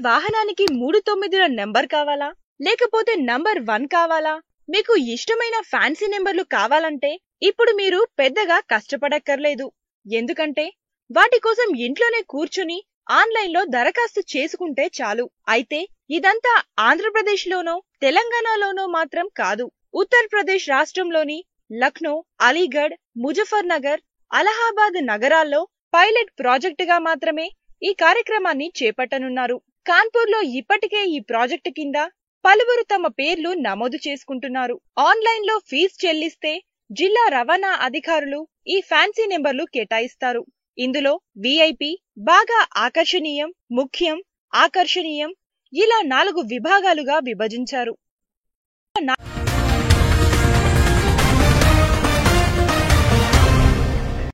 వాహనానికి 39ల నంబర్ కావాలా, లేకపోతే నంబర్ 1 కావాలా? మీకు ఇష్టమైన ఫ్యాన్సీ నెంబర్లు కావాలంటే ఇప్పుడు మీరు పెద్దగా కష్టపడక్కర్లేదు. ఎందుకంటే వాటి కోసం ఇంట్లోనే కూర్చుని ఆన్లైన్లో దరఖాస్తు చేసుకుంటే చాలు. అయితే ఇదంతా ఆంధ్రప్రదేశ్లోనో తెలంగాణలోనో మాత్రం కాదు. ఉత్తరప్రదేశ్ రాష్ట్రంలోని లక్నో, అలీగఢ్, ముజఫర్ నగర్, అలహాబాద్ నగరాల్లో పైలట్ ప్రాజెక్టుగా మాత్రమే ఈ కార్యక్రమాన్ని చేపట్టనున్నారు. కాన్పూర్లో ఇప్పటికే ఈ ప్రాజెక్టు కింద పలువురు తమ పేర్లు నమోదు చేసుకుంటున్నారు. ఆన్లైన్లో ఫీజు చెల్లిస్తే జిల్లా రవాణా అధికారులు ఈ ఫ్యాన్సీ నెంబర్లు కేటాయిస్తారు. ఇందులో విఐపి, బాగా ఆకర్షణీయం, ముఖ్యం, ఆకర్షణీయం ఇలా 4 విభాగాలుగా విభజించారు.